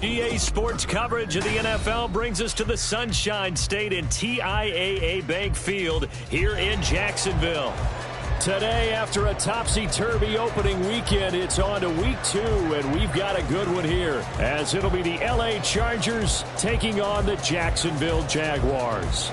EA Sports coverage of the NFL brings us to the Sunshine State and TIAA Bank Field here in Jacksonville. Today, after a topsy-turvy opening weekend, it's on to week 2, and we've got a good one here, as it'll be the LA Chargers taking on the Jacksonville Jaguars.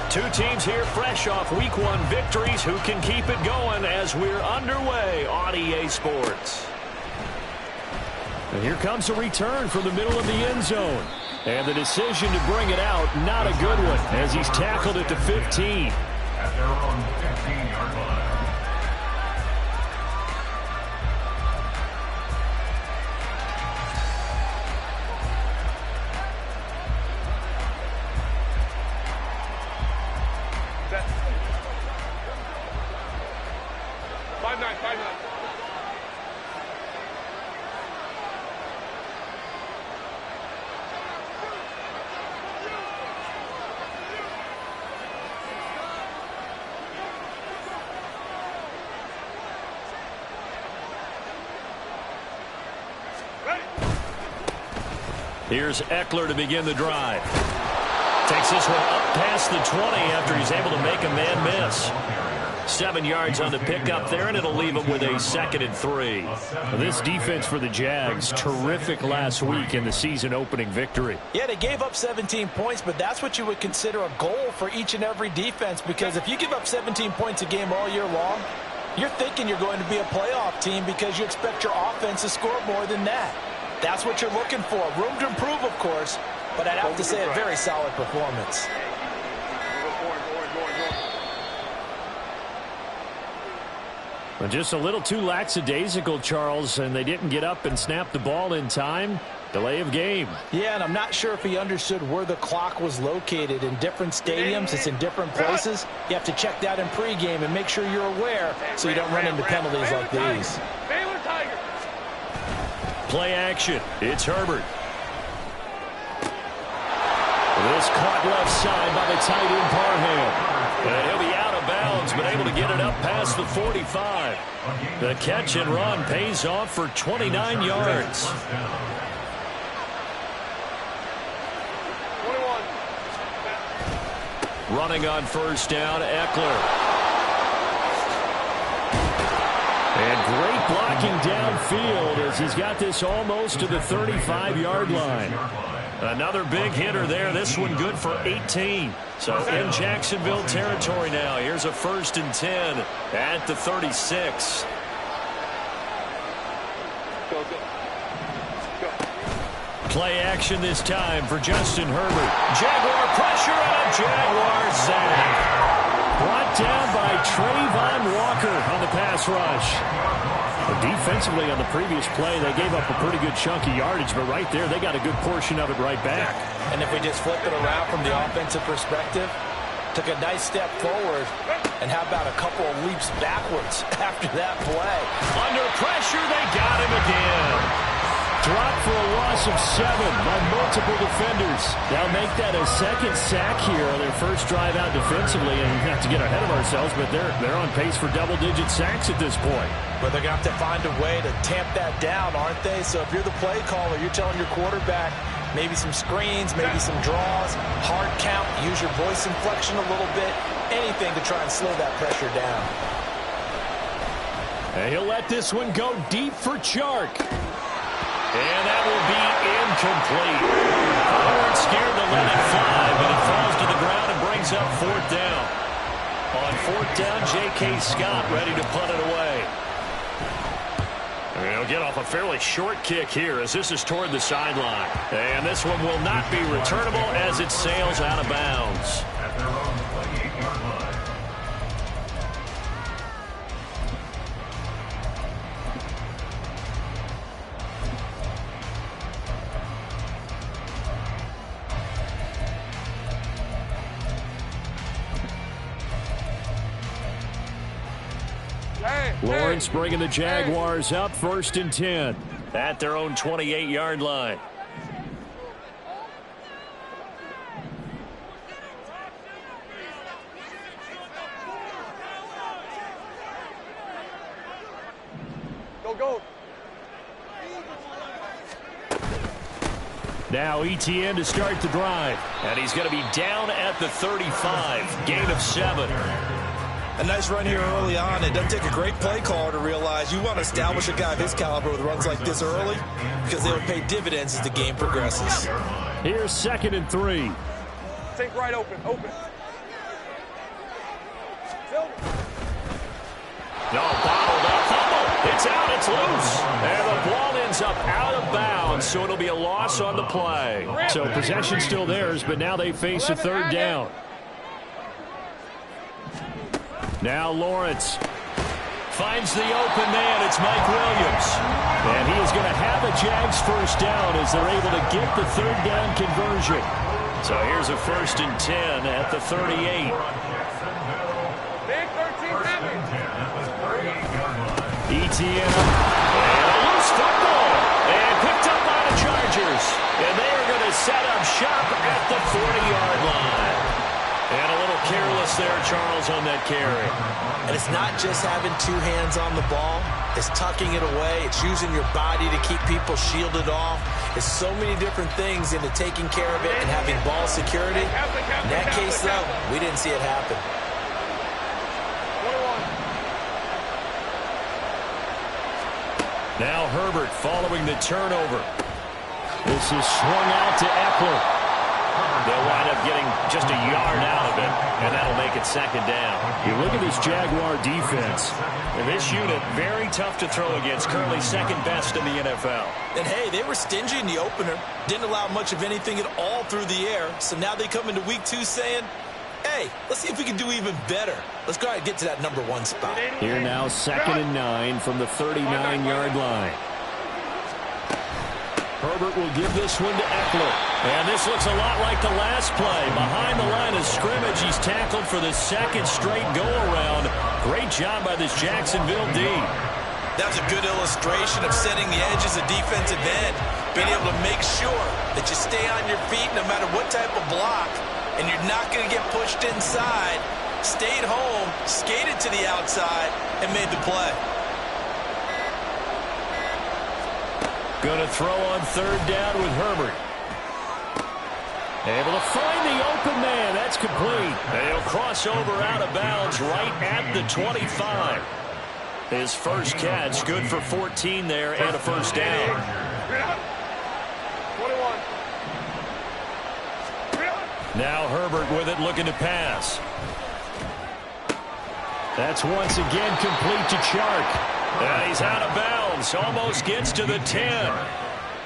Two teams here fresh off Week 1 victories. Who can keep it going as we're underway on EA Sports? And here comes a return from the middle of the end zone. And the decision to bring it out, not a good one, as he's tackled at the 15. At their own 15-yard line. Here's Eckler to begin the drive. Takes this one up past the 20 after he's able to make a man miss. 7 yards on the pickup there, and it'll leave him with a 2nd and 3. This defense for the Jags, terrific last week in the season-opening victory. Yeah, they gave up 17 points, but that's what you would consider a goal for each and every defense, because if you give up 17 points a game all year long, you're thinking you're going to be a playoff team because you expect your offense to score more than that. That's what you're looking for. Room to improve, of course, but I'd have to say a very solid performance. Well, just a little too lackadaisical, Charles, and they didn't get up and snap the ball in time. Delay of game. Yeah, and I'm not sure if he understood where the clock was located. In different stadiums, it's in different places. You have to check that in pregame and make sure you're aware so you don't run into penalties like these. Play action. It's Herbert. This caught left side by the tight end Parham. And he'll be out of bounds, but able to get it up past the 45. The catch and run pays off for 29 yards. Running on first down, Eckler. And great blocking downfield as he's got this almost to the 35-yard line. Another big hitter there. This one good for 18. So in Jacksonville territory now. Here's a 1st and 10 at the 36. Play action this time for Justin Herbert. Jaguar pressure and a Jaguar sack. Brought down by Trayvon Walker on the pass rush. Defensively on the previous play, they gave up a pretty good chunk of yardage, but right there, they got a good portion of it right back. And if we just flip it around from the offensive perspective, took a nice step forward, and how about a couple of leaps backwards after that play? Under pressure, they got him again. Dropped for a loss of 7 by multiple defenders. They'll make that a 2nd sack here on their first drive out defensively, and not to get ahead of ourselves, but they're on pace for double-digit sacks at this point. But they're going to have to find a way to tamp that down, aren't they? So if you're the play caller, you're telling your quarterback maybe some screens, maybe some draws, hard count, use your voice inflection a little bit, anything to try and slow that pressure down. And he'll let this one go deep for Chark. And that will be incomplete. They weren't scared to let it fly, but it falls to the ground and brings up 4th down. On 4th down, J.K. Scott ready to punt it away. And he'll get off a fairly short kick here as this is toward the sideline. And this one will not be returnable as it sails out of bounds. At their own 28-yard line. Lawrence bringing the Jaguars up 1st and 10 at their own 28-yard line. Go. Now ETN to start the drive. And he's going to be down at the 35. Gain of 7. A nice run here early on. It doesn't take a great play caller to realize you want to establish a guy of his caliber with runs like this early because they will pay dividends as the game progresses. Here's 2nd and 3. Take right open. No, bottled up. Fumble. It's out. It's loose. And the ball ends up out of bounds, so it'll be a loss on the play. So possession still theirs, but now they face a 3rd down. Now Lawrence finds the open man. It's Mike Williams. And he is going to have a Jags 1st down as they're able to get the 3rd down conversion. So here's a 1st and 10 at the 38. ETN and a loose football and picked up by the Chargers, and they are going to set up shop at the 40-yard line. And a little careless there, Charles, on that carry. And it's not just having 2 hands on the ball. It's tucking it away. It's using your body to keep people shielded off. It's so many different things into taking care of it and having ball security. In that case, though, we didn't see it happen. Now Herbert following the turnover. This is swung out to Eckler. They'll wind up getting just a yard out of it, and that'll make it 2nd down. You look at this Jaguar defense. And this unit, very tough to throw against, currently 2nd best in the NFL. And, hey, they were stingy in the opener. Didn't allow much of anything at all through the air. So now they come into week 2 saying, hey, let's see if we can do even better. Let's go ahead and get to that number 1 spot. Here now 2nd and 9 from the 39-yard line. Herbert will give this one to Eckler. And this looks a lot like the last play. Behind the line of scrimmage, he's tackled for the 2nd straight go-around. Great job by this Jacksonville D. That was a good illustration of setting the edges of defensive end, being able to make sure that you stay on your feet no matter what type of block, and you're not going to get pushed inside. Stayed home, skated to the outside, and made the play. Going to throw on 3rd down with Herbert. Able to find the open man. That's complete. And he'll cross over out of bounds right at the 25. His first catch, good for 14 there and a 1st down. 21. Now Herbert with it, looking to pass. That's once again complete to Chark. And he's out of bounds. Almost gets to the 10.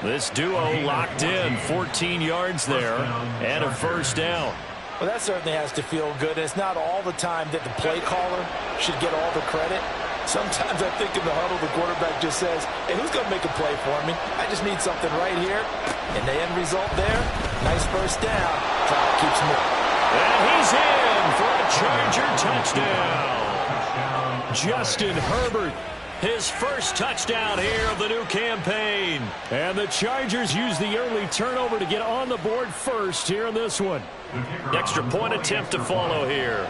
This duo locked in. 14 yards there and a 1st down. Well, that certainly has to feel good. And it's not all the time that the play caller should get all the credit. Sometimes I think in the huddle, the quarterback just says, hey, who's going to make a play for me? I just need something right here. And the end result there, nice 1st down. Clock keeps moving. And he's in for a Charger touchdown. Justin Herbert, his first touchdown here of the new campaign. And the Chargers use the early turnover to get on the board first here in this one. Extra point attempt to follow here.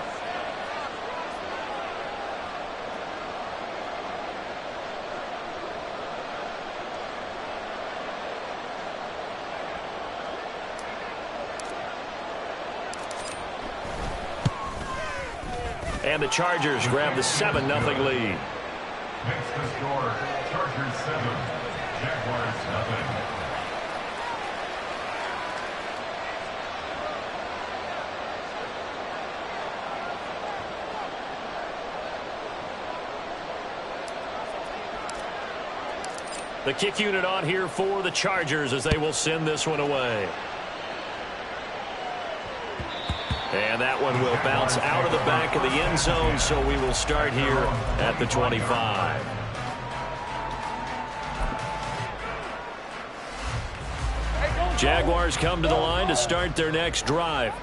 And the Chargers grab the 7-0 lead. Makes the score Chargers 7, Jaguars 7. The kick unit on here for the Chargers as they will send this one away. And that one will bounce out of the back of the end zone, so we will start here at the 25. Jaguars come to the line to start their next drive.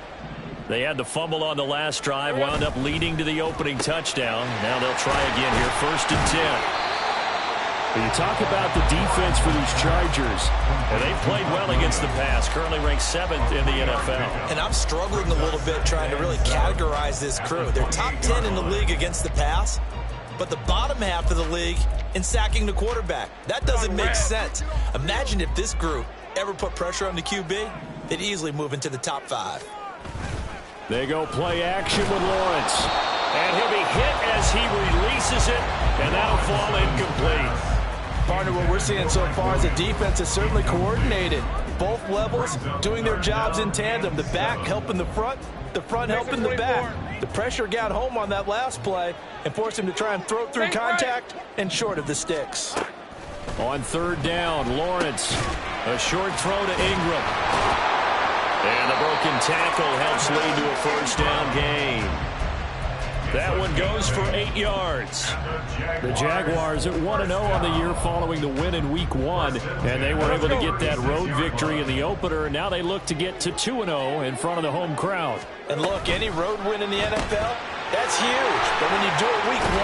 They had the fumble on the last drive, wound up leading to the opening touchdown. Now they'll try again here, 1st and 10. When you talk about the defense for these Chargers, and they've played well against the pass, currently ranked 7th in the NFL. And I'm struggling a little bit trying to really categorize this crew. They're top 10 in the league against the pass, but the bottom half of the league in sacking the quarterback. That doesn't make sense. Imagine if this group ever put pressure on the QB, they'd easily move into the top 5. They go play action with Lawrence. And he'll be hit as he releases it, and that'll fall incomplete. Partner, what we're seeing so far is the defense is certainly coordinated. Both levels doing their jobs in tandem. The back helping the front helping the back. The pressure got home on that last play and forced him to try and throw through contact and short of the sticks. On third down, Lawrence. A short throw to Ingram. And the broken tackle helps lead to a first down gain. That one goes for 8 yards. The Jaguars at 1-0 on the year following the win in Week 1, and they were able to get that road victory in the opener, and now they look to get to 2-0 in front of the home crowd. And look, any road win in the NFL, that's huge. But when you do it Week 1,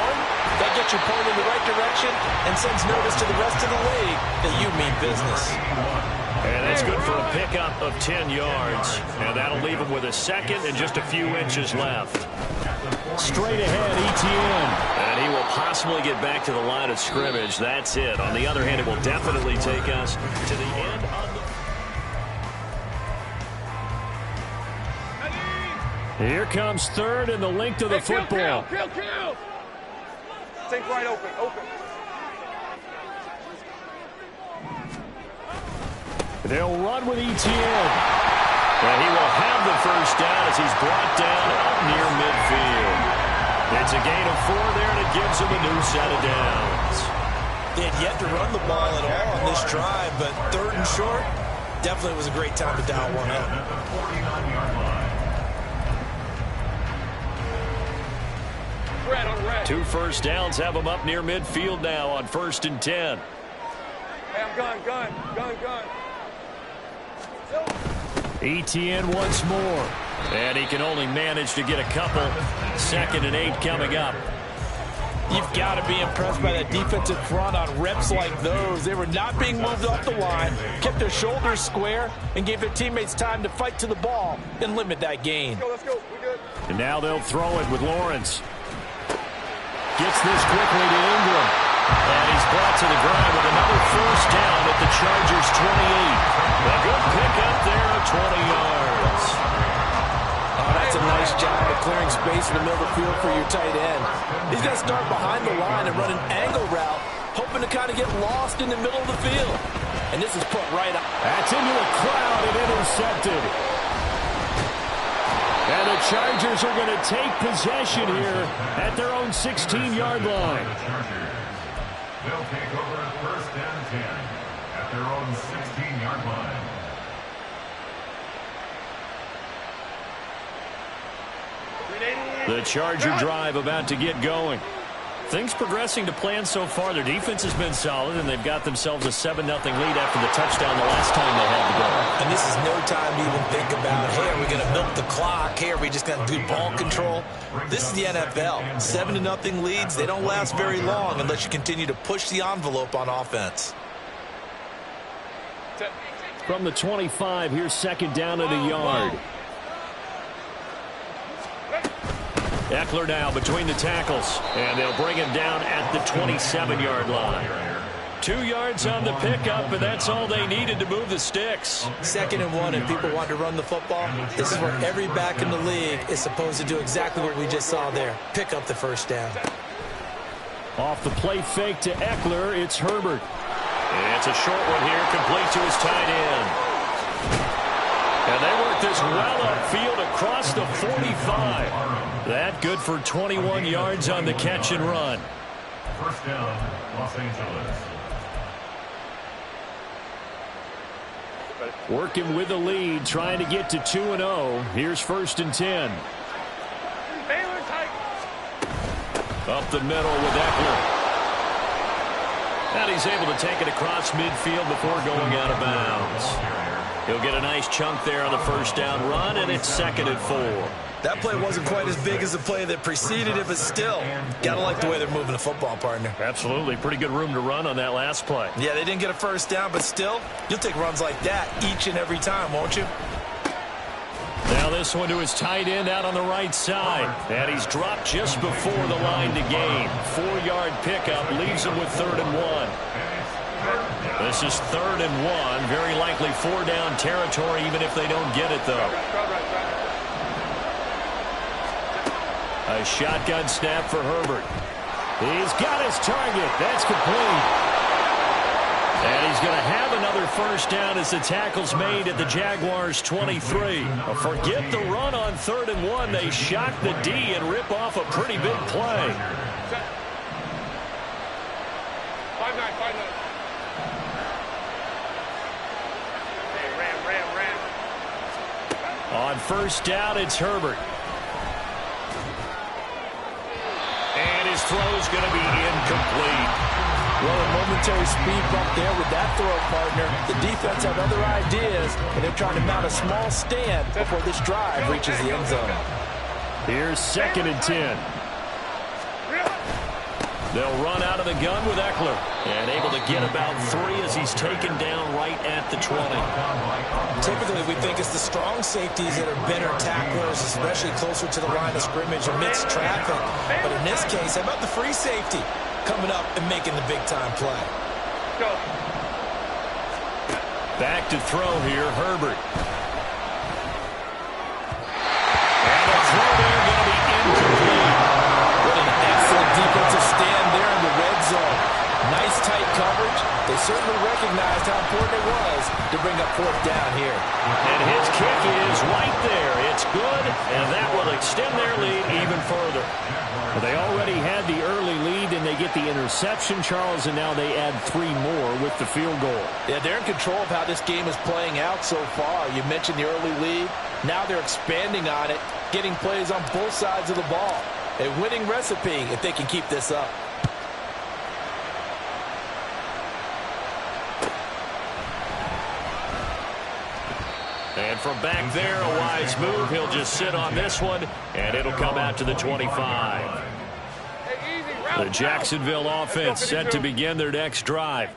that gets you pointed in the right direction and sends notice to the rest of the league that you mean business. And that's good for a pickup of 10 yards. And that'll leave him with a second and just a few inches left. Straight ahead, Etienne. And he will possibly get back to the line of scrimmage. That's it. On the other hand, it will definitely take us to the end of the... Here comes third and the length of the football. Kill. Think right open. They'll run with Etienne. And he will have the first down as he's brought down up near midfield. It's a gain of 4 there, and it gives him a new set of downs. They had yet to run the ball at all on this drive, but third and short, definitely was a great time to dial one up. Red. 2 first downs have him up near midfield now on 1st and 10. Hey, I'm gun. Etienne once more. And he can only manage to get a couple. 2nd and 8 coming up. You've got to be impressed by that defensive front on reps like those. They were not being moved off the line, kept their shoulders square, and gave their teammates time to fight to the ball and limit that gain. Let's go. We good. And now they'll throw it with Lawrence. Gets this quickly to Ingram. And he's brought to the ground with another first down at the Chargers' 28. A good pickup there of 20 yards. Oh, that's a nice job of clearing space in the middle of the field for your tight end. He's going to start behind the line and run an angle route, hoping to kind of get lost in the middle of the field. And this is put right up. That's into the crowd and intercepted. And the Chargers are going to take possession here at their own 16-yard line. They'll take over at 1st and 10 at their own 16-yard line. The Charger drive about to get going. Things progressing to plan so far. Their defense has been solid, and they've got themselves a 7-0 lead after the touchdown the last time they had the ball. And this is no time to even think about, hey, are we going to milk the clock? Hey, are we just going to do ball control? This is the NFL. 7-0 leads, they don't last very long unless you continue to push the envelope on offense. From the 25, here's 2nd down at a yard. Eckler now between the tackles, and they'll bring him down at the 27-yard line. 2 yards on the pickup, and that's all they needed to move the sticks. 2nd and 1, and people want to run the football. This is where every back in the league is supposed to do exactly what we just saw there. Pick up the first down. Off the play fake to Eckler, it's Herbert. And it's a short one here, complete to his tight end. And they work this well upfield across the 45. That good for 21 yards on the catch and run. First down, Los Angeles. Working with the lead, trying to get to 2-0. Here's 1st and 10. Up the middle with Eckler. And he's able to take it across midfield before going out of bounds. He'll get a nice chunk there on the first down run, and it's 2nd and 4. That play wasn't quite as big as the play that preceded it, but still, gotta like the way they're moving the football, partner. Absolutely. Pretty good room to run on that last play. Yeah, they didn't get a first down, but still, you'll take runs like that each and every time, won't you? Now this one to his tight end out on the right side. And he's dropped just before the line to gain. 4-yard pickup leaves him with 3rd and 1. This is 3rd and 1. Very likely 4-down territory even if they don't get it, though. A shotgun snap for Herbert. He's got his target. That's complete. And he's going to have another first down as the tackle's made at the Jaguars' 23. Forget the run on 3rd and 1. They shock the D and rip off a pretty big play. 5-9, 5-9. Ram. On first down, it's Herbert. And his throw's going to be incomplete. Well, a momentary speed bump there with that throw, partner. The defense had other ideas, and they're trying to mount a small stand before this drive reaches the end zone. Here's 2nd and 10. They'll run out of the gun with Eckler. And able to get about 3 as he's taken down right at the 20. Typically, we think it's the strong safeties that are better tacklers, especially closer to the line of scrimmage amidst traffic. But in this case, how about the free safety coming up and making the big-time play? Go. Back to throw here, Herbert. And a throw there going to be incomplete. What an excellent defensive stand there in the red zone. Nice tight coverage. They certainly recognized how important it was to bring up 4th down here. And his kick is right there. It's good, and that will extend their lead even further. Well, they already had the early lead, and they get the interception, Charles, and now they add 3 more with the field goal. Yeah, they're in control of how this game is playing out so far. You mentioned the early lead. Now they're expanding on it, getting plays on both sides of the ball. A winning recipe if they can keep this up. And from back there, a wise move. He'll just sit on this one, and it'll come out to the 25. The Jacksonville offense set to begin their next drive.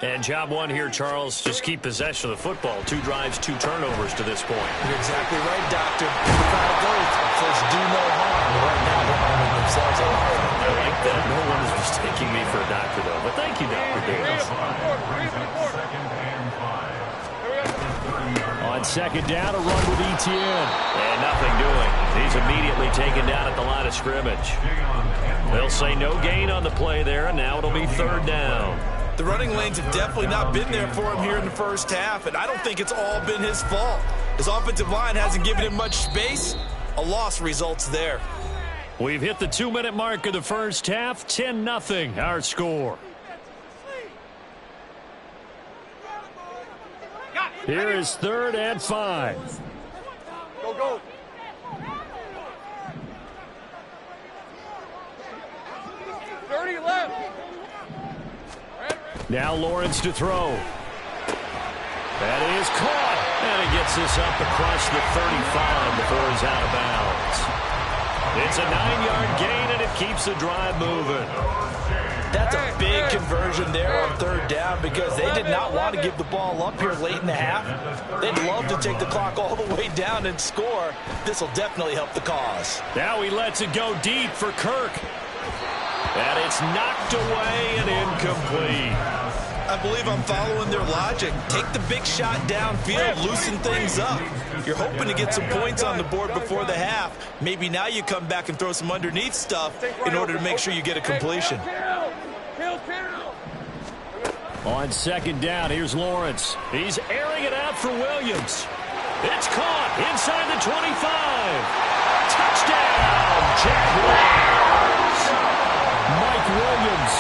And job one here, Charles, just keep possession of the football. 2 drives, 2 turnovers to this point. You're exactly right, Doctor. The final goal says do no harm. Right now they're harming themselves. I like that. No one is mistaking me for a doctor, though. But thank you, Dr. Davis. On 2nd down, a run with Etienne. And nothing doing. He's immediately taken down at the line of scrimmage. They'll say no gain on the play there, and now it'll be 3rd down. The running lanes have definitely not been there for him here in the first half, and I don't think it's all been his fault. His offensive line hasn't given him much space. A loss results there. We've hit the 2-minute mark of the first half. 10-0 our score. Here is 3rd and 5. Go. Now Lawrence to throw. That is caught. And he gets this up across the 35 before he's out of bounds. It's a 9-yard gain, and it keeps the drive moving. That's a big conversion there on 3rd down because they did not want to give the ball up here late in the half. They'd love to take the clock all the way down and score. This will definitely help the cause. Now he lets it go deep for Kirk. And it's knocked away and incomplete. I believe I'm following their logic. Take the big shot downfield, loosen things up. You're hoping to get some points on the board before the half. Maybe now you come back and throw some underneath stuff in order to make sure you get a completion. On 2nd down, here's Lawrence. He's airing it out for Williams. It's caught inside the 25. Touchdown, Jaguars. Mike Williams,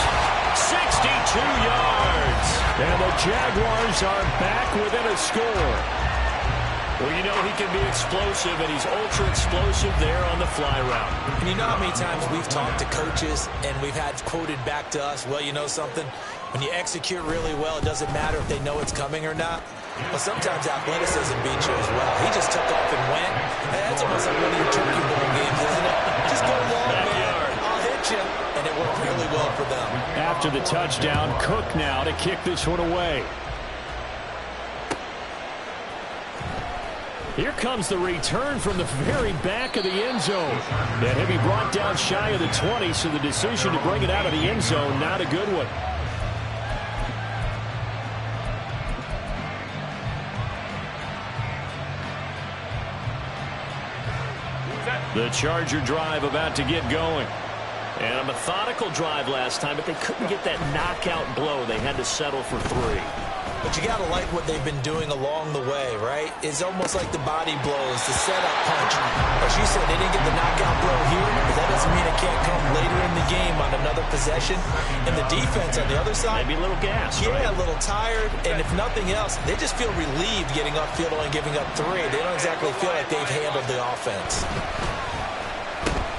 62 yards. And the Jaguars are back within a score. Well, you know he can be explosive, and he's ultra-explosive there on the fly route. And you know how many times we've talked to coaches, and we've had quoted back to us, well, you know something? When you execute really well, it doesn't matter if they know it's coming or not. Well, sometimes athleticism beats you as well. He just took off and went. And that's almost like one of your turkey bowl games, isn't it? Just go long, man. I'll hit you. And it worked really well for them. After the touchdown, Cook now to kick this one away. Here comes the return from the very back of the end zone. And he'll be brought down shy of the 20, so the decision to bring it out of the end zone, not a good one. The Charger drive about to get going. And a methodical drive last time, but they couldn't get that knockout blow. They had to settle for 3. But you got to like what they've been doing along the way, right? It's almost like the body blows, the setup punch. As you said, they didn't get the knockout blow here, but that doesn't mean it can't come later in the game on another possession. And the defense on the other side, maybe a little gas, yeah, right? A little tired. And if nothing else, they just feel relieved getting upfield and giving up 3. They don't exactly feel like they've handled the offense.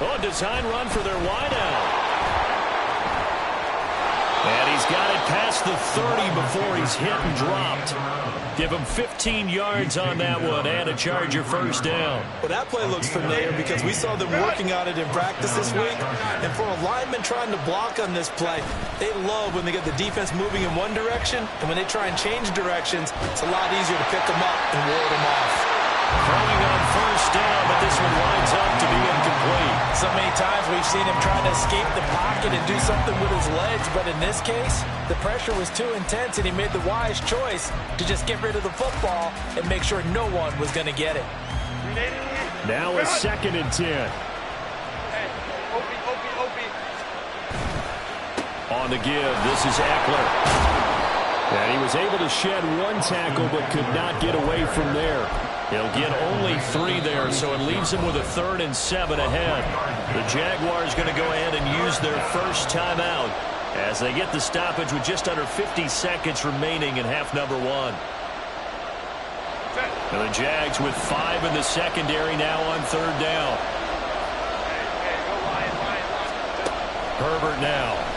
Oh, design run for their wideout. And he's got it past the 30 before he's hit and dropped. Give him 15 yards on that one and a Charger first down. Well, that play looks familiar because we saw them working on it in practice this week. And for a lineman trying to block on this play, they love when they get the defense moving in one direction. And when they try and change directions, it's a lot easier to pick them up and ward them off. Throwing on first down, but this one winds up to be incomplete. So many times we've seen him trying to escape the pocket and do something with his legs, but in this case, the pressure was too intense and he made the wise choice to just get rid of the football and make sure no one was going to get it. Now a 2nd and 10. On the give, this is Eckler. And he was able to shed 1 tackle but could not get away from there. He'll get only 3 there, so it leaves him with a 3rd and 7 ahead. The Jaguars going to go ahead and use their first timeout as they get the stoppage with just under 50 seconds remaining in half number 1. And the Jags with 5 in the secondary now on 3rd down. Herbert now.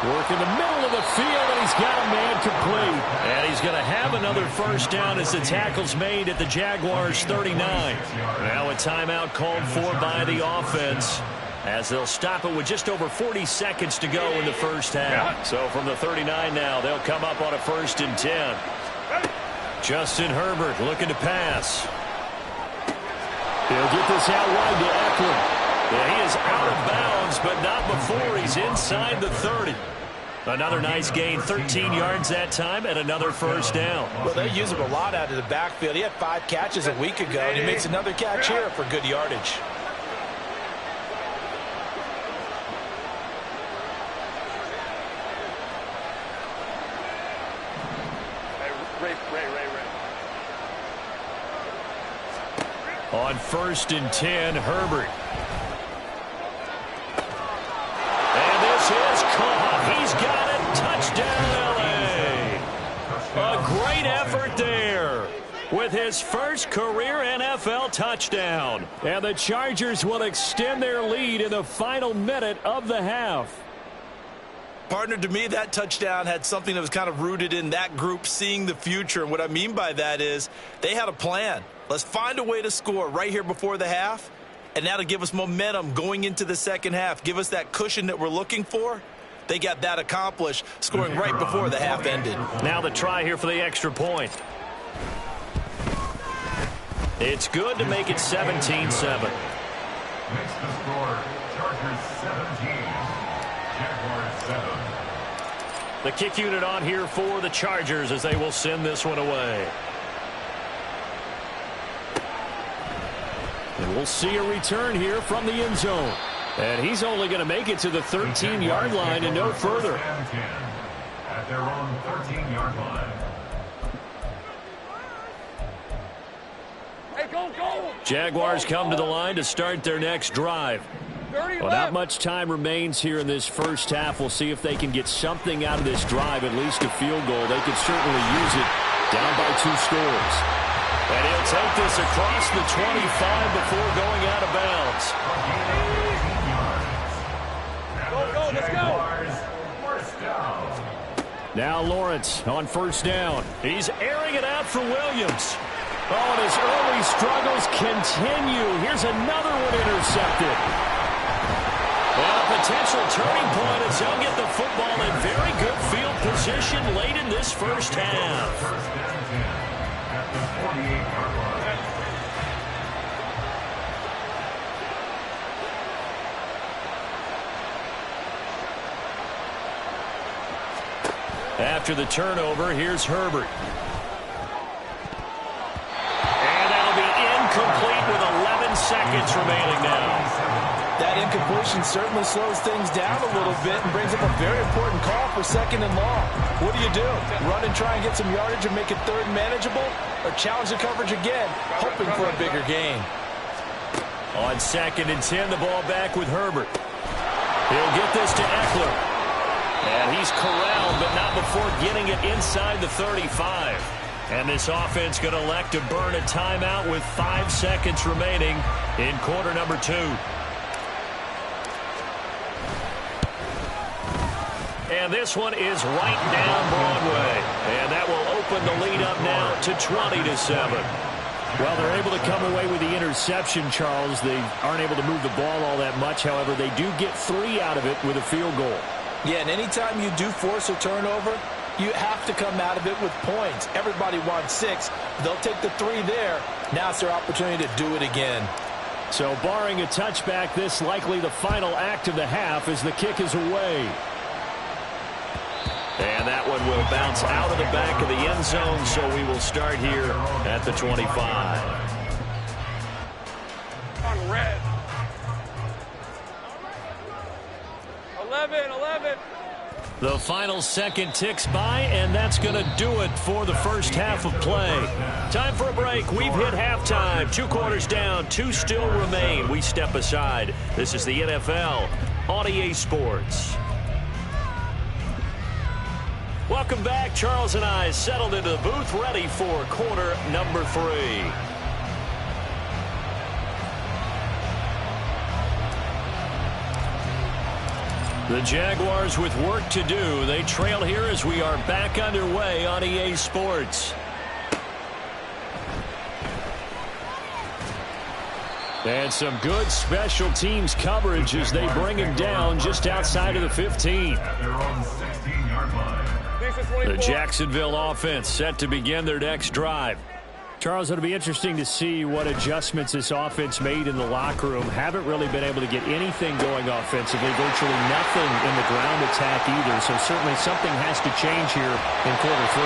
Work in the middle of the field, and he's got a man complete. And he's going to have another first down as the tackle's made at the Jaguars' 39. Now a timeout called for by the offense as they'll stop it with just over 40 seconds to go in the first half. So from the 39 now, they'll come up on a 1st and 10. Justin Herbert looking to pass. He'll get this out wide to Eckler. Yeah, he is out of bounds, but not before he's inside the 30. Another nice gain, 13 yards that time, and another first down. Well, they use him a lot out of the backfield. He had 5 catches a week ago, and he makes another catch here for good yardage. On 1st and 10, Herbert. And this is caught. He's got it. Touchdown, L.A. A great effort there with his first career NFL touchdown. And the Chargers will extend their lead in the final minute of the half. Partner, to me, that touchdown had something that was kind of rooted in that group seeing the future. And what I mean by that is they had a plan. Let's find a way to score right here before the half. And that'll give us momentum going into the second half. Give us that cushion that we're looking for. They got that accomplished, scoring right before the half ended. Now the try here for the extra point. It's good to make it 17-7. Makes the score Chargers 17, Jaguars 7. The kick unit on here for the Chargers as they will send this one away. And we'll see a return here from the end zone. And he's only going to make it to the 13-yard line and no further. At their own 13-yard line. Hey, go, go! Jaguars come to the line to start their next drive. Well, not much time remains here in this first half. We'll see if they can get something out of this drive, at least a field goal. They could certainly use it down by 2 scores. And he'll take this across the 25 before going out of bounds. Go, let's go! Now Lawrence on first down. He's airing it out for Williams. Oh, and his early struggles continue. Here's another one intercepted. Well, a potential turning point as they'll get the football in very good field position late in this first half. 48-yard line. After the turnover, here's Herbert. And that'll be incomplete with 11 seconds remaining now. That incompletion certainly slows things down a little bit and brings up a very important call for 2nd and long. What do? Run and try and get some yardage and make it 3rd and manageable? Or challenge the coverage again, hoping for a bigger gain? On 2nd and 10, the ball back with Herbert. He'll get this to Eckler. And he's corralled, but not before getting it inside the 35. And this offense going to elect to burn a timeout with 5 seconds remaining in quarter number 2. And this one is right down Broadway. And that will open the lead up now to 20-7. Well, they're able to come away with the interception, Charles. They aren't able to move the ball all that much. However, they do get 3 out of it with a field goal. Yeah, and anytime you do force a turnover, you have to come out of it with points. Everybody wants 6. They'll take the 3 there. Now it's their opportunity to do it again. So barring a touchback, this likely the final act of the half as the kick is away. And that one will bounce out of the back of the end zone, so we will start here at the 25. On red. 11. The final second ticks by, and that's going to do it for the first half of play. Time for a break. We've hit halftime. 2 quarters down, 2 still remain. We step aside. This is the NFL on EA Sports. Welcome back. Charles and I settled into the booth, ready for quarter number 3. The Jaguars with work to do. They trail here as we are back underway on EA Sports. And some good special teams coverage as they bring him down just outside of the 15. At their own 16-yard line. The Jacksonville offense set to begin their next drive. Charles, it'll be interesting to see what adjustments this offense made in the locker room. Haven't really been able to get anything going offensively, virtually nothing in the ground attack either. So certainly something has to change here in quarter 3.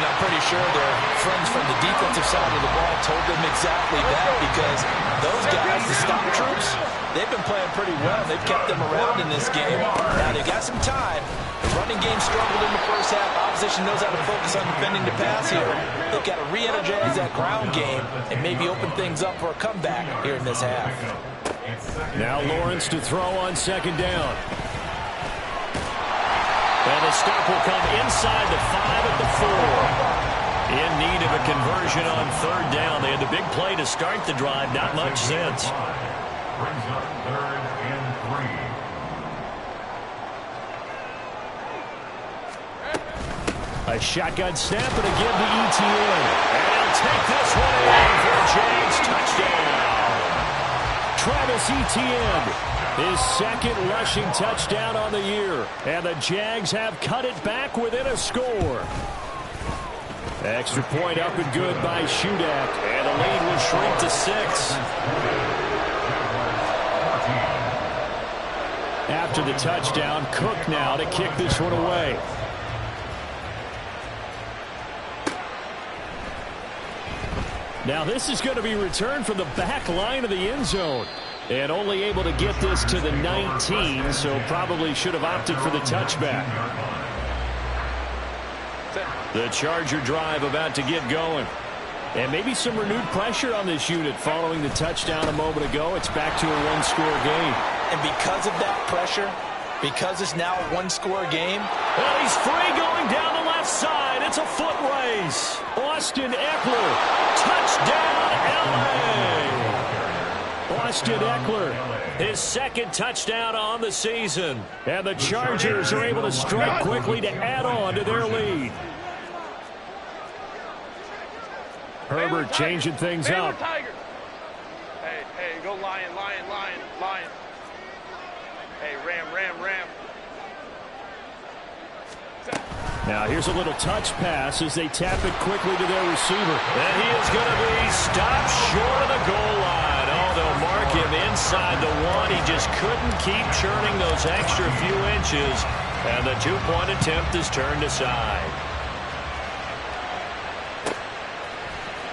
And I'm pretty sure their friends from the defensive side of the ball told them exactly that, because those guys, the stop troops, they've been playing pretty well. They've kept them around in this game. Now they've got some time. The running game struggled in the first half. Opposition knows how to focus on defending the pass here. They've got to re-energize that ground game and maybe open things up for a comeback here in this half. Now Lawrence to throw on 2nd down. And the stop will come inside the 5 at the 4. In need of a conversion on 3rd down. They had the big play to start the drive. Not much since. Brings up 3rd and 3. A shotgun snap and again to ETN. And he'll take this one in for a Jags touchdown. Travis Etienne. His 2nd rushing touchdown on the year. And the Jags have cut it back within a score. Extra point up and good by Shudak. And the lead will shrink to 6. After the touchdown, Cook now to kick this one away. Now this is going to be returned from the back line of the end zone. And only able to get this to the 19, so probably should have opted for the touchback. The Charger drive about to get going. And maybe some renewed pressure on this unit following the touchdown a moment ago. It's back to a 1-score game. And because of that pressure, because it's now a 1-score game. Well, he's free going down the left side. It's a foot race. Austin Eckler. Touchdown, L.A. Austin Eckler, his 2nd touchdown on the season. And the Chargers are able to strike quickly to add on to their lead. Herbert changing things up. Hey, go lion. Hey, ram. Now here's a little touch pass as they tap it quickly to their receiver. And he is going to be stopped short of the goal line. Oh, they'll mark him inside the one. He just couldn't keep churning those extra few inches. And the two-point attempt is turned aside.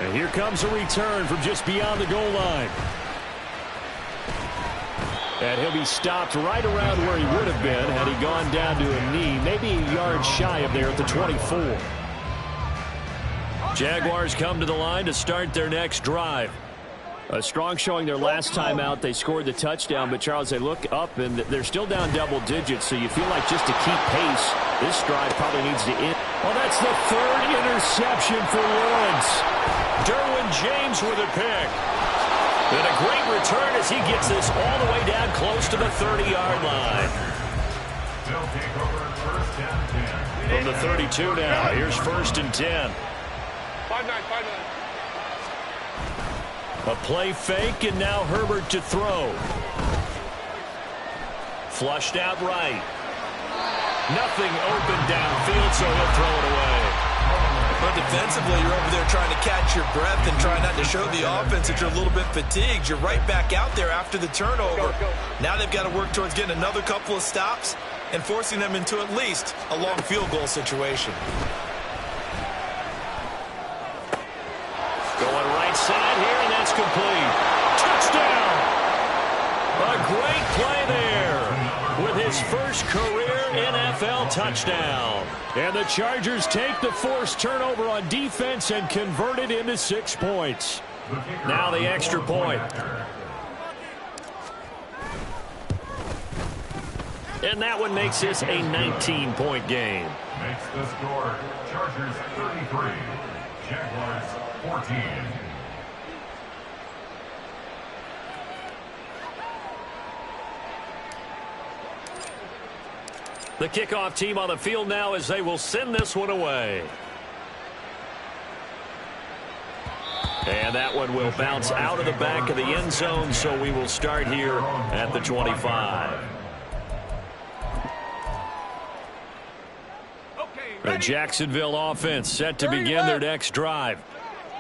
And here comes a return from just beyond the goal line. And he'll be stopped right around where he would have been had he gone down to a knee, maybe a yard shy of there at the 24. Jaguars come to the line to start their next drive. A strong showing their last time out. They scored the touchdown, but, Charles, they look up, and they're still down double digits, so you feel like just to keep pace, this drive probably needs to end. Well, that's the third interception for Lawrence. Derwin James with a pick. And a great return as he gets this all the way down close to the 30-yard line. They'll take over first and 10. From the 32 now, here's first and 10. 5-9. A play fake, and now Herbert to throw. Flushed out right. Nothing open downfield, so he'll throw it away. But defensively, you're over there trying to catch your breath and try not to show the offense that you're a little bit fatigued. You're right back out there after the turnover. Now they've got to work towards getting another couple of stops and forcing them into at least a long field goal situation. Going right side here, and that's complete. Touchdown! A great play there with his first career NFL touchdown. And the Chargers take the forced turnover on defense and convert it into 6 points. Now the extra point. And that one makes this a 19-point game. Makes the score Chargers 33, Jaguars 14. The kickoff team on the field now as they will send this one away. And that one will bounce out of the back of the end zone, so we will start here at the 25. The Jacksonville offense set to begin their next drive.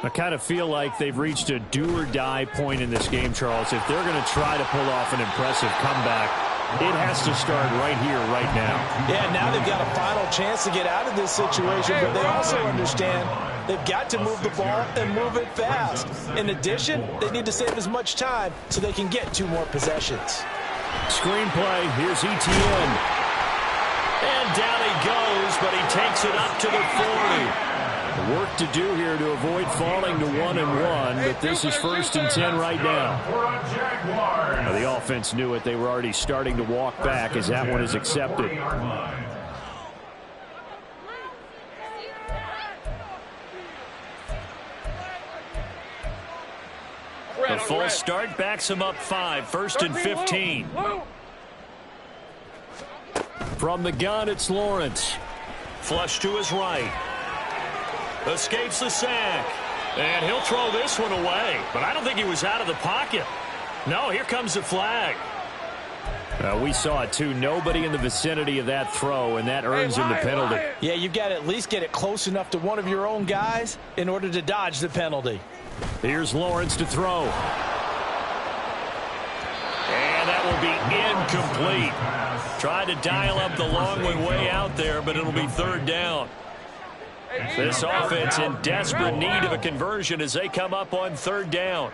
I kind of feel like they've reached a do-or-die point in this game, Charles. If they're going to try to pull off an impressive comeback, it has to start right here, right now. Yeah, now they've got a final chance to get out of this situation, but they also understand they've got to move the ball and move it fast. In addition, they need to save as much time so they can get 2 more possessions. Screenplay, here's ETN. And down he goes, but he takes it up to the 40. Work to do here to avoid falling to 1-1, but this is first and 10 right now. Now, the offense knew it. They were already starting to walk back as that one is accepted. The full start backs him up 5, first and 15. From the gun, it's Lawrence. Flush to his right. Escapes the sack. And he'll throw this one away. But I don't think he was out of the pocket. No, here comes the flag. We saw it, too. Nobody in the vicinity of that throw, and that earns him the penalty. Yeah, you've got to at least get it close enough to one of your own guys in order to dodge the penalty. Here's Lawrence to throw. And that will be incomplete. Tried to dial up the long way out there, but it'll be third down. This offense in desperate need of a conversion as they come up on third down.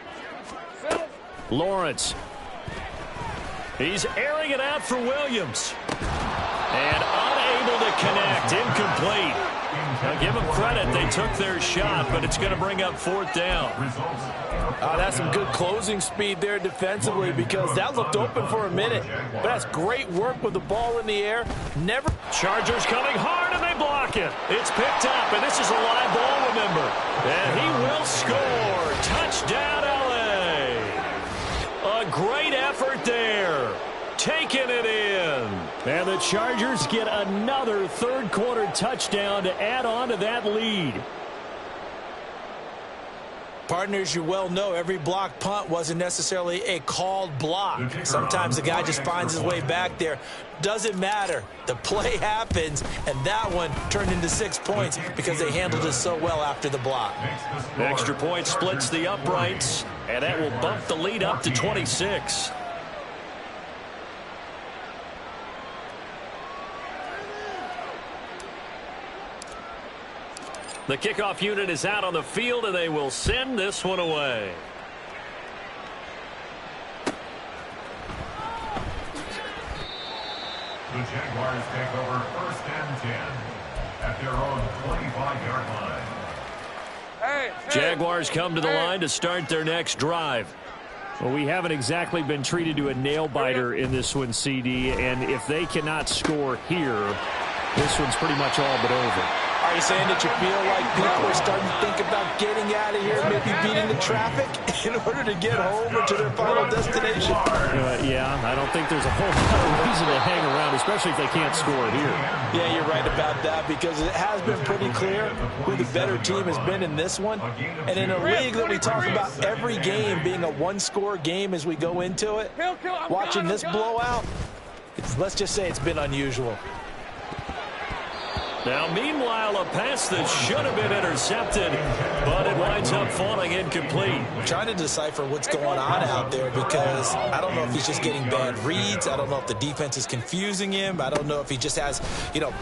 Lawrence. He's airing it out for Williams. And unable to connect. Incomplete. Now give them credit. They took their shot, but it's going to bring up fourth down. That's some good closing speed there defensively because that looked open for a minute. But that's great work with the ball in the air. Chargers coming hard, and they block it. It's picked up, and this is a live ball, remember. And he will score. Touchdown, L.A. A great effort there. Taking it in. And the Chargers get another third-quarter touchdown to add on to that lead. Partners, you well know every block punt wasn't necessarily a called block. Sometimes the guy just finds his way back there. Doesn't matter. The play happens, and that one turned into 6 points because they handled it so well after the block. The extra point splits the uprights, and that will bump the lead up to 26. The kickoff unit is out on the field, and they will send this one away. The Jaguars take over 1st and 10 at their own 25-yard line. Jaguars come to the line to start their next drive. Well, we haven't exactly been treated to a nail-biter in this one, CD, and if they cannot score here, this one's pretty much all but over. Are you saying that you feel like people are starting to think about getting out of here, maybe beating the traffic in order to get home or to their final destination? Yeah, I don't think there's a whole lot of reason to hang around, especially if they can't score here. Yeah, you're right about that because it has been pretty clear who the better team has been in this one. And in a league that we talk about every game being a one-score game as we go into it, watching this blowout, let's just say it's been unusual. Now, meanwhile, a pass that should have been intercepted, but it winds up falling incomplete. I'm trying to decipher what's going on out there because I don't know if he's just getting bad reads. I don't know if the defense is confusing him. I don't know if he just has,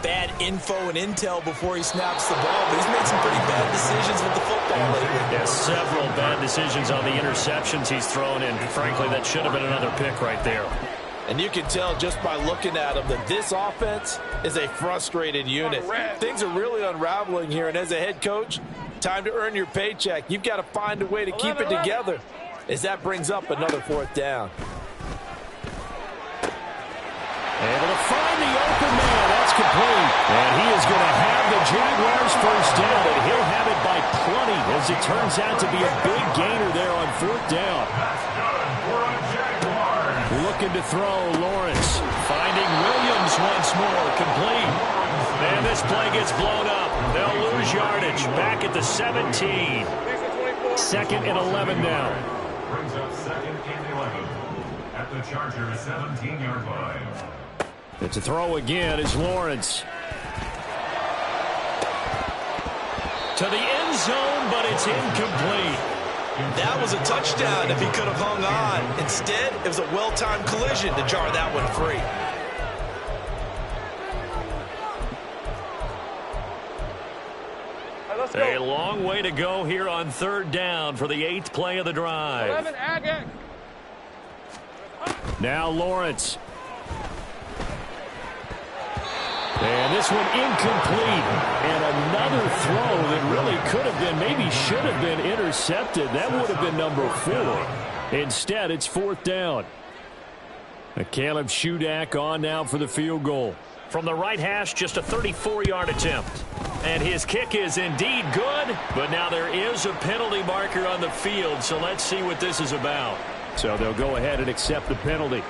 bad info and intel before he snaps the ball. But he's made some pretty bad decisions with the football lately. Yeah, several bad decisions on the interceptions he's thrown, and frankly, that should have been another pick right there. And you can tell just by looking at him that this offense is a frustrated unit. Things are really unraveling here, and as a head coach, time to earn your paycheck. You've got to find a way to keep it together as that brings up another 4th down. Able to find the open man. That's complete. And he is going to have the Jaguars first down, and he'll have it by plenty as it turns out to be a big gainer there on 4th down. Looking to throw, Lawrence. Finding Williams once more, complete. And this play gets blown up. They'll lose yardage. Back at the 17. 2nd and 11 now. Brings up 2nd and 11 at the Chargers' 17-yard line. It's a throw again is Lawrence. To the end zone, but it's incomplete. That was a touchdown if he could have hung on. Instead, it was a well-timed collision to jar that one free. A long way to go here on 3rd down for the 8th play of the drive. Now Lawrence. And this one incomplete. And another throw that really could have been, maybe should have been intercepted. That would have been number 4. Instead, it's 4th down. Caleb Shudak on now for the field goal. From the right hash, just a 34-yard attempt. And his kick is indeed good, but now there is a penalty marker on the field, so let's see what this is about. So they'll go ahead and accept the penalty.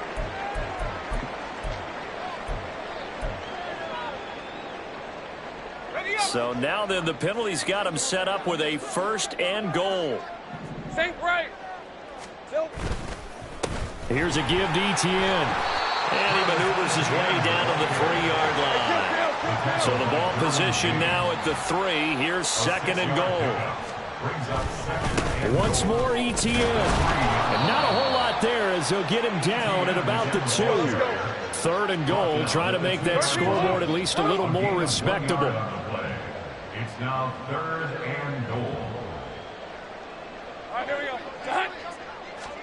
So now then the penalty's got him set up with a 1st and goal. Think right. Here's a give to Etienne. And he maneuvers his way down to the 3-yard line. So the ball position now at the 3. Here's 2nd and goal. Once more Etienne. And not a whole lot there as he'll get him down at about the 2. 3rd and goal, trying to make that scoreboard at least a little more respectable. It's now 3rd and goal. All right, here we go.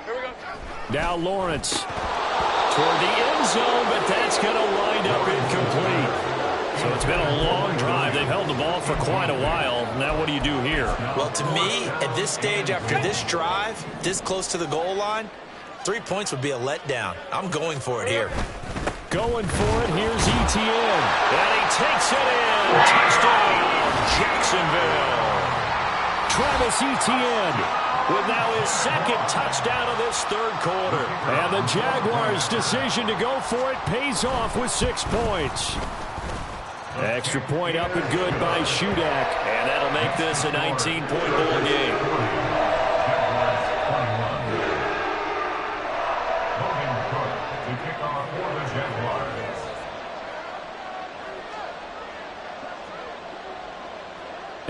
Here we go. Now Lawrence toward the end zone, but that's going to wind up incomplete. So it's been a long drive. They've held the ball for quite a while. Now what do you do here? Well, to me, at this stage after this drive, this close to the goal line, 3 points would be a letdown. I'm going for it here. Going for it. Here's Etienne. And he takes it in. Touchdown, Jacksonville. Travis Etienne with now his 2nd touchdown of this 3rd quarter. And the Jaguars' decision to go for it pays off with 6 points. Extra point up and good by Shudak. And that'll make this a 19-point ball game.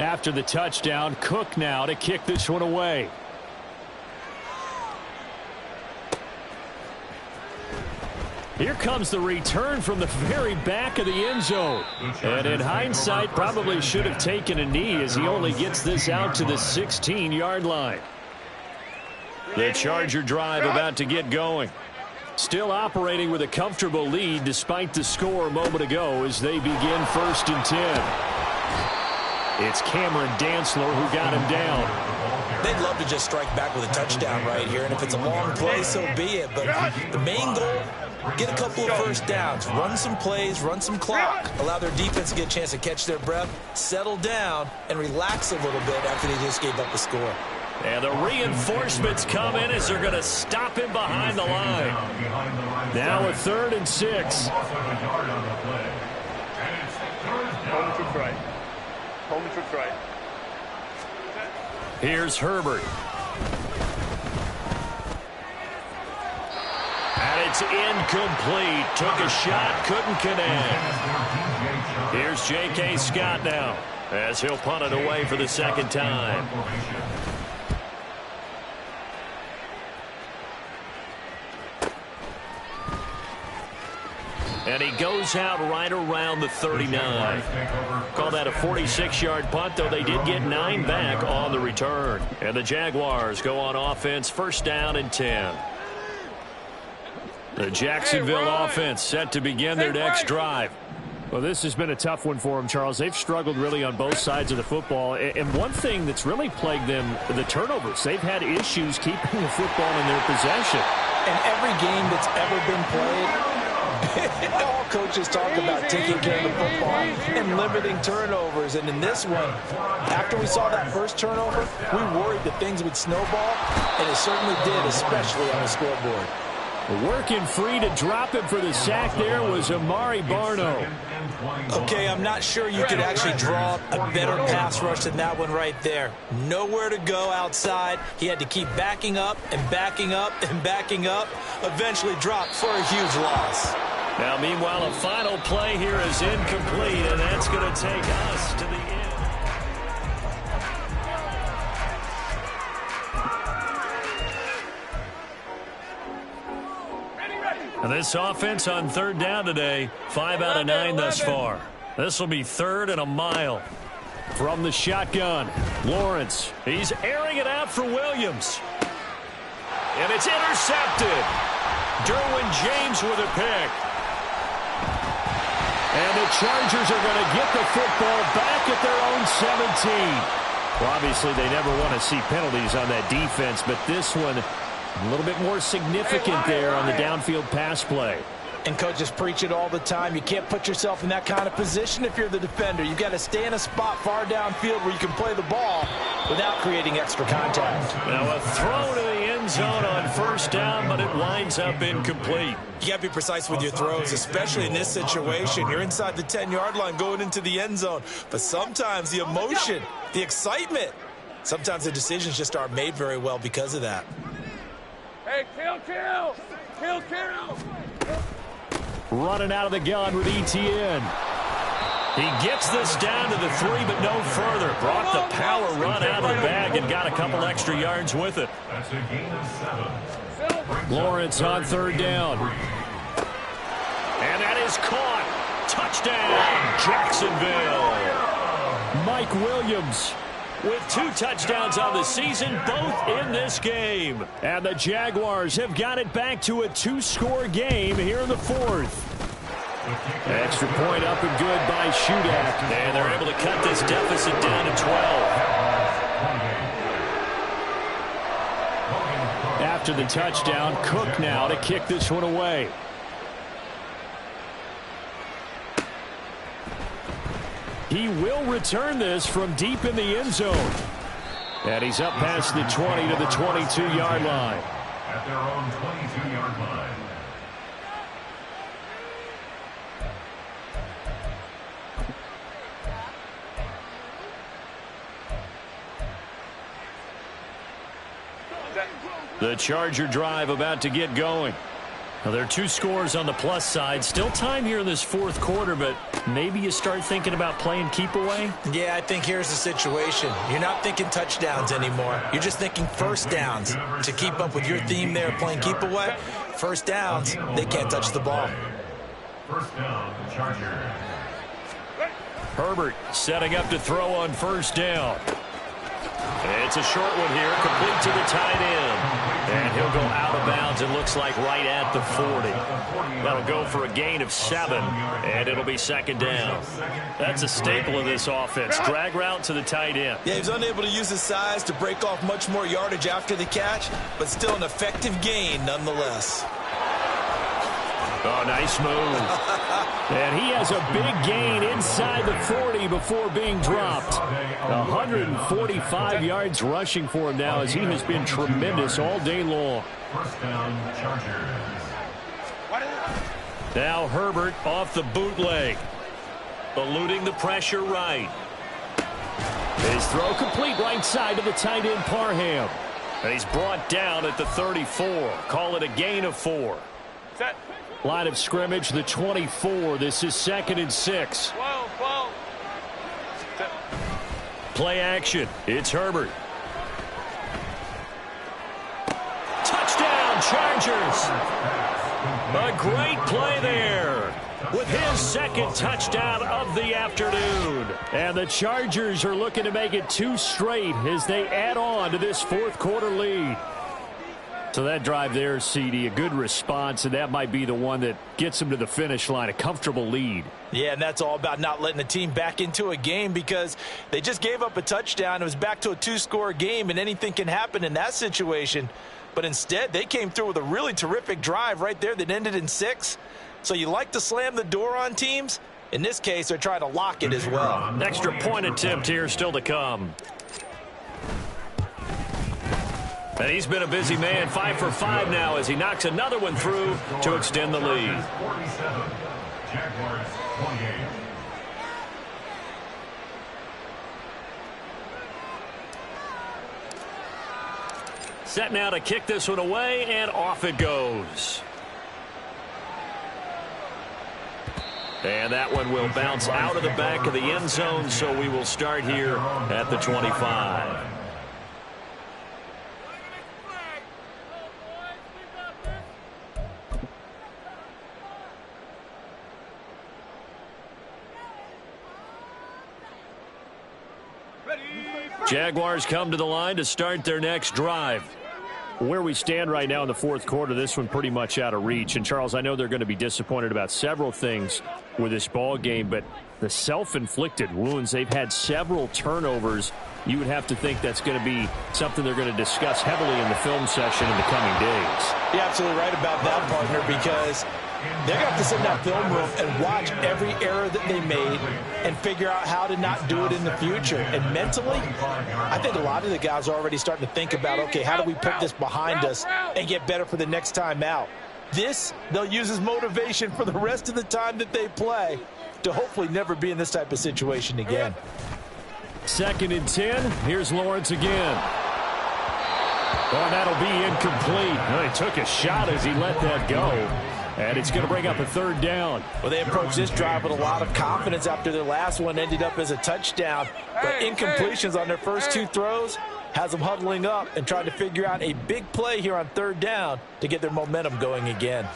After the touchdown, Cook now to kick this one away. Here comes the return from the very back of the end zone. And in hindsight, probably should have taken a knee as he only gets this out to the 16-yard line. The Charger drive about to get going. Still operating with a comfortable lead despite the score a moment ago as they begin 1st and 10. It's Cameron Dantzler who got him down. They'd love to just strike back with a touchdown right here, and if it's a long play, so be it. But the main goal, get a couple of first downs, run some plays, run some clock, allow their defense to get a chance to catch their breath, settle down, and relax a little bit after they just gave up a score. And the reinforcements come in as they're going to stop him behind the line. Now a 3rd and 6. Here's Herbert. And it's incomplete. Took a shot, couldn't connect. Here's J.K. Scott now as he'll punt it away for the 2nd time. And he goes out right around the 39. Call that a 46-yard punt, though they did get 9 back on the return. And the Jaguars go on offense, 1st down and 10. The Jacksonville offense set to begin their next drive. Well, this has been a tough one for them, Charles. They've struggled really on both sides of the football. And one thing that's really plagued them, the turnovers. They've had issues keeping the football in their possession. And every game that's ever been played, all coaches talk about taking care of the football and limiting turnovers. And in this one, after we saw that first turnover, we worried that things would snowball, and it certainly did, especially on the scoreboard. Working free to drop him for the sack there was Amari Barno. Okay, I'm not sure you could actually draw a better pass rush than that one right there. Nowhere to go outside. He had to keep backing up and backing up and backing up. Eventually dropped for a huge loss. Now, meanwhile, a final play here is incomplete, and that's going to take us to the end. And this offense on 3rd down today, 5 out of 9 thus far. This will be 3rd and a mile. From the shotgun, Lawrence. He's airing it out for Williams. And it's intercepted. Derwin James with a pick. And the Chargers are going to get the football back at their own 17. Well, obviously, they never want to see penalties on that defense, but this one a little bit more significant there on the downfield pass play. And coaches preach it all the time. You can't put yourself in that kind of position if you're the defender. You've got to stay in a spot far downfield where you can play the ball without creating extra contact. Now a throw to the end zone on 1st down, but it winds up incomplete. You got to be precise with your throws, especially in this situation. You're inside the 10-yard line going into the end zone. But sometimes the emotion, the excitement, sometimes the decisions just aren't made very well because of that. Hey, kill! Running out of the gun with Etienne. He gets this down to the 3, but no further. Brought the power run out of the bag and got a couple extra yards with it. That's a gain of 7. Lawrence on 3rd down. And that is caught. Touchdown, Jacksonville. Mike Williams with 2 touchdowns on the season, both in this game. And the Jaguars have got it back to a 2-score game here in the 4th. Extra point up and good by Shudak. And they're able to cut this deficit down to 12. After the touchdown, Cook now to kick this one away. He will return this from deep in the end zone. And he's up past the 20 to the 22-yard line. At their own 22-yard line. The Charger drive about to get going. Well, there are 2 scores on the plus side. Still time here in this fourth quarter, but maybe you start thinking about playing keep away? Yeah, I think here's the situation. You're not thinking touchdowns anymore. You're just thinking first downs. To keep up with your theme there, playing keep away, first downs, they can't touch the ball. First down, Chargers. Herbert setting up to throw on first down. It's a short one here, complete to the tight end. And he'll go out of bounds, it looks like right at the 40. That'll go for a gain of 7, and it'll be second down. That's a staple of this offense. Drag route to the tight end. Yeah, he was unable to use his size to break off much more yardage after the catch, but still an effective gain nonetheless. Oh, nice move. And he has a big gain inside the 40 before being dropped. 145 yards rushing for him now as he has been tremendous all day long. First down, Chargers. Now Herbert off the bootleg. Eluding the pressure right. His throw complete right side to the tight end Parham. And he's brought down at the 34. Call it a gain of 4. Set. Line of scrimmage, the 24. This is 2nd and 6. 12. Play action. It's Herbert. Touchdown, Chargers. A great play there with his second touchdown of the afternoon. And the Chargers are looking to make it 2 straight as they add on to this fourth quarter lead. So that drive there, CD, a good response, and that might be the one that gets them to the finish line, a comfortable lead. Yeah, and that's all about not letting the team back into a game because they just gave up a touchdown. It was back to a 2-score game, and anything can happen in that situation. But instead, they came through with a really terrific drive right there that ended in 6. So you like to slam the door on teams? In this case, they're trying to lock it as well. Extra point attempt here still to come. And he's been a busy man, 5 for 5 now as he knocks another one through to extend the lead. 47, Jaguars 28. Set now to kick this one away, and off it goes. And that one will bounce out of the back of the end zone, so we will start here at the 25. Jaguars come to the line to start their next drive. Where we stand right now in the fourth quarter, this one pretty much out of reach. And, Charles, I know they're going to be disappointed about several things with this ball game, but the self-inflicted wounds, they've had several turnovers. You would have to think that's going to be something they're going to discuss heavily in the film session in the coming days. You're absolutely right about that, partner, because they're going to have to sit in that film room and watch every error that they made and figure out how to not do it in the future. And mentally, I think a lot of the guys are already starting to think about, okay, how do we put this behind us and get better for the next time out? This, they'll use as motivation for the rest of the time that they play to hopefully never be in this type of situation again. 2nd and 10. Here's Lawrence again. Oh, that'll be incomplete. Well, he took a shot as he let that go. And it's going to bring up a 3rd down. Well, they approached this drive with a lot of confidence after their last one ended up as a touchdown. But incompletions on their first 2 throws has them huddling up and trying to figure out a big play here on 3rd down to get their momentum going again.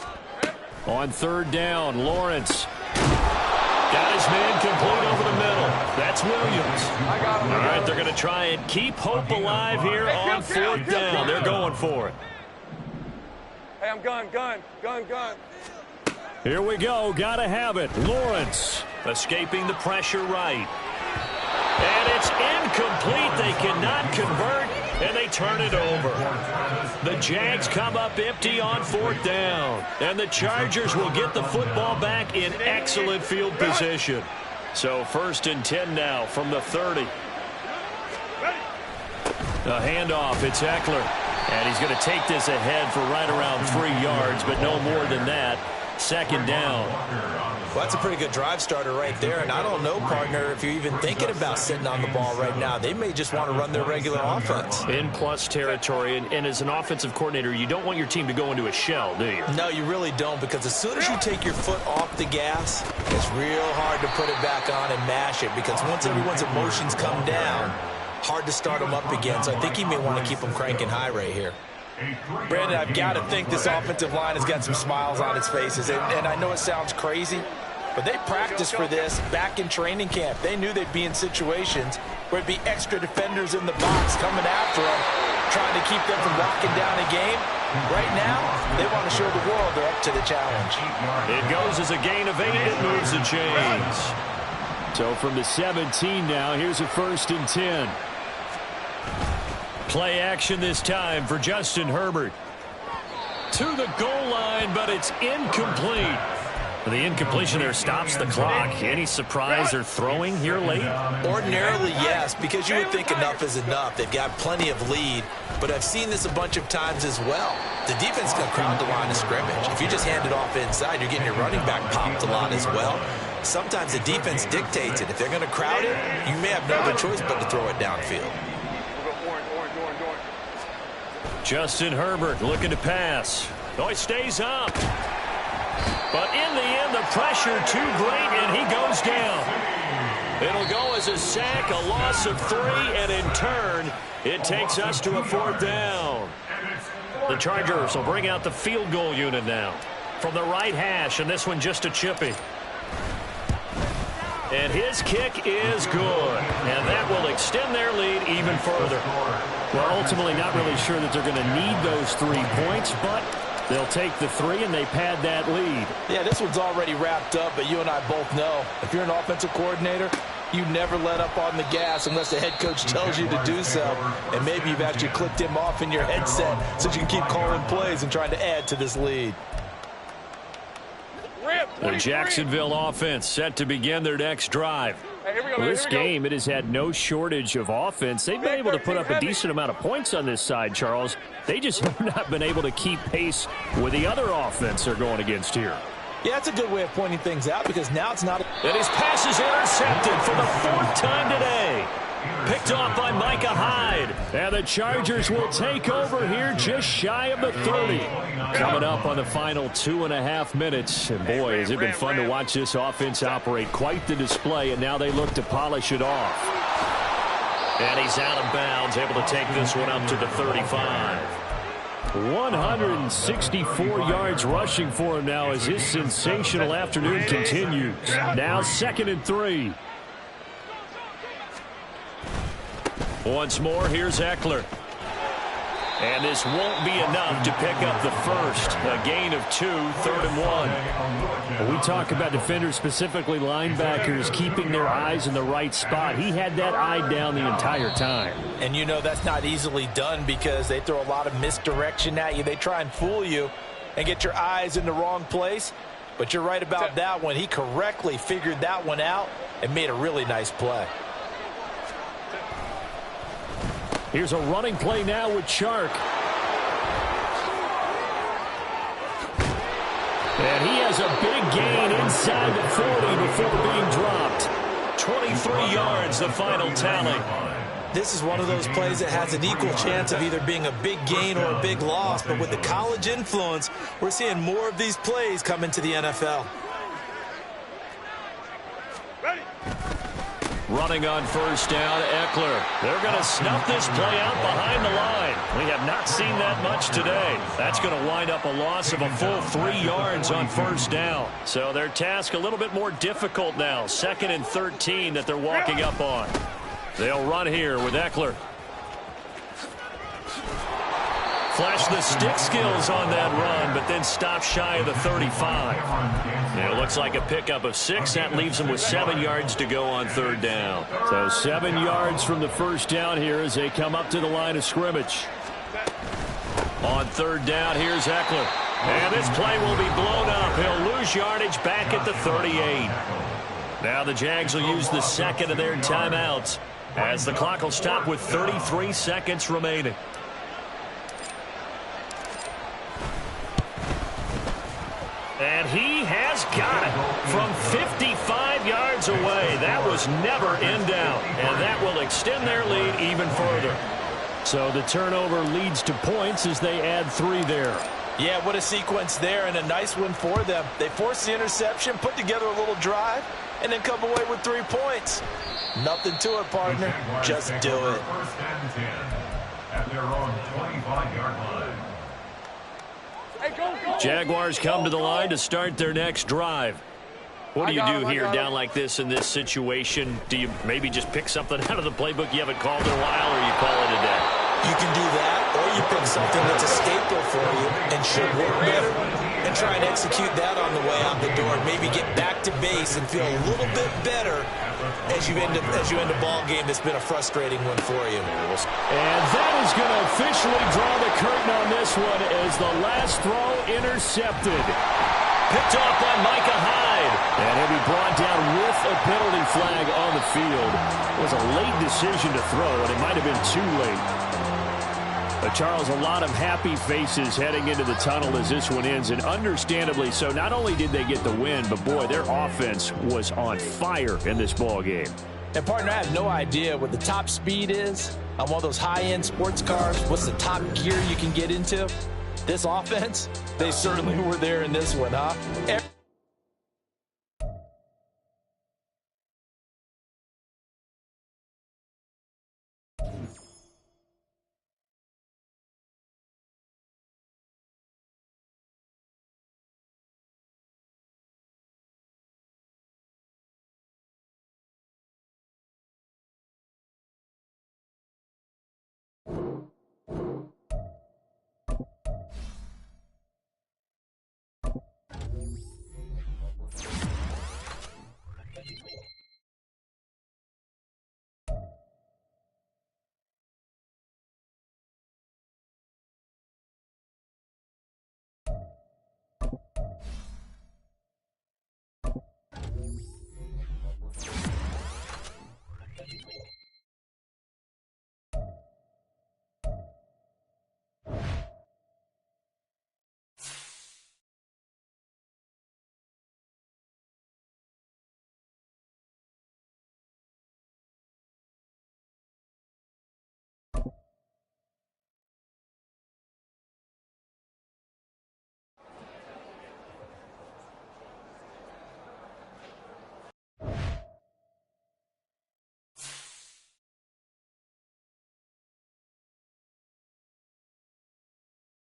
On 3rd down, Lawrence got his man complete over the middle. That's Williams. All right, they're going to try and keep hope alive here on 4th down. They're going for it. Hey, I'm gun. Here we go. Got to have it. Lawrence escaping the pressure right. And it's incomplete. They cannot convert, and they turn it over. The Jags come up empty on 4th down, and the Chargers will get the football back in excellent field position. So 1st and 10 now from the 30. A handoff. It's Eckler. And he's going to take this ahead for right around 3 yards, but no more than that. 2nd down. Well, that's a pretty good drive starter right there, and I don't know, partner, if you're even thinking about sitting on the ball right now. They may just want to run their regular offense. In plus territory, and as an offensive coordinator, you don't want your team to go into a shell, do you? No, you really don't, because as soon as you take your foot off the gas, it's real hard to put it back on and mash it, because once everyone's emotions come down, hard to start them up again. So I think you may want to keep them cranking high right here. Brandon, I've got to think this offensive line has got some smiles on its faces, and I know it sounds crazy, but they practiced for this back in training camp. They knew they'd be in situations where it'd be extra defenders in the box coming after them, trying to keep them from locking down a game. Right now, they want to show the world they're up to the challenge. It goes as a gain of 8. It moves the chains. So from the 17 now, here's a 1st and 10. Play action this time for Justin Herbert. To the goal line, but it's incomplete. The incompletion there stops the clock. Any surprise they're throwing here late? Ordinarily, yes, because you would think enough is enough. They've got plenty of lead, but I've seen this a bunch of times as well. The defense can crowd the line of scrimmage. If you just hand it off inside, you're getting your running back popped a lot as well. Sometimes the defense dictates it. If they're going to crowd it, you may have no other choice but to throw it downfield. Justin Herbert looking to pass. Oh, he stays up. But in the end, the pressure too great, and he goes down. It'll go as a sack, a loss of 3, and in turn, it takes us to a 4th down. The Chargers will bring out the field goal unit now. From the right hash, and this one just a chippy. And his kick is good. And that will extend their lead even further. Well, ultimately not really sure that they're going to need those 3 points, but they'll take the 3 and they pad that lead. Yeah, this one's already wrapped up, but you and I both know if you're an offensive coordinator, you never let up on the gas unless the head coach tells you to do so. And maybe you've actually clicked him off in your headset so you can keep calling plays and trying to add to this lead. The Jacksonville offense set to begin their next drive. Well, this game, it has had no shortage of offense. They've been able to put up a decent amount of points on this side, Charles. They just have not been able to keep pace with the other offense they're going against here. Yeah, that's a good way of pointing things out because now it's not. And his pass is intercepted for the 4th time today. Picked off by Micah Hyde. And the Chargers will take over here just shy of the 30. Coming up on the final 2.5 minutes. And boy, has it been fun to watch this offense operate. Quite the display, and now they look to polish it off. And he's out of bounds, able to take this one up to the 35. 164 yards rushing for him now as his sensational afternoon continues. Now 2nd and 3. Once more, here's Eckler. And this won't be enough to pick up the first. A gain of 2, 3rd and 1. We talk about defenders, specifically linebackers, keeping their eyes in the right spot. He had that eye down the entire time. And you know that's not easily done because they throw a lot of misdirection at you. They try and fool you and get your eyes in the wrong place. But you're right about that one. He correctly figured that one out and made a really nice play. Here's a running play now with Chark. And he has a big gain inside the 40 before being dropped. 23 yards, the final tally. This is one of those plays that has an equal chance of either being a big gain or a big loss. But with the college influence, we're seeing more of these plays come into the NFL. Running on 1st down, Eckler. They're going to snuff this play out behind the line. We have not seen that much today. That's going to wind up a loss of a full 3 yards on 1st down. So their task a little bit more difficult now. 2nd and 13 that they're walking up on. They'll run here with Eckler. Flash the stick skills on that run, but then stop shy of the 35. And it looks like a pickup of 6. That leaves them with 7 yards to go on 3rd down. So 7 yards from the 1st down here as they come up to the line of scrimmage. On 3rd down, here's Eckler. And this play will be blown up. He'll lose yardage back at the 38. Now the Jags will use the 2nd of their timeouts as the clock will stop with 33 seconds remaining. And he got it from 55 yards away. That was never in doubt, and that will extend their lead even further. So the turnover leads to points as they add 3 there. Yeah, what a sequence there, and a nice one for them. They forced the interception, put together a little drive, and then come away with 3 points. Nothing to it, partner. Just do it. First and 10 at their own 25-yard line. Hey, go, go. Jaguars come to the line to start their next drive. What do you do here down like this in this situation? Do you maybe just pick something out of the playbook you haven't called in a while, or you call it a day? You can do that, or you pick something that's a staple for you and should work better and try and execute that on the way out the door. Maybe get back to base and feel a little bit better as you end a ball game that's been a frustrating one for you. And that is going to officially draw the curtain on this one as the last throw intercepted. Picked off by Micah Hyde. And he'll be brought down with a penalty flag on the field. It was a late decision to throw, and it might have been too late. But Charles, a lot of happy faces heading into the tunnel as this one ends, and understandably so. Not only did they get the win, but boy, their offense was on fire in this ball game. And partner, I have no idea what the top speed is on one of those high-end sports cars. What's the top gear you can get into? This offense, they certainly were there in this one, huh?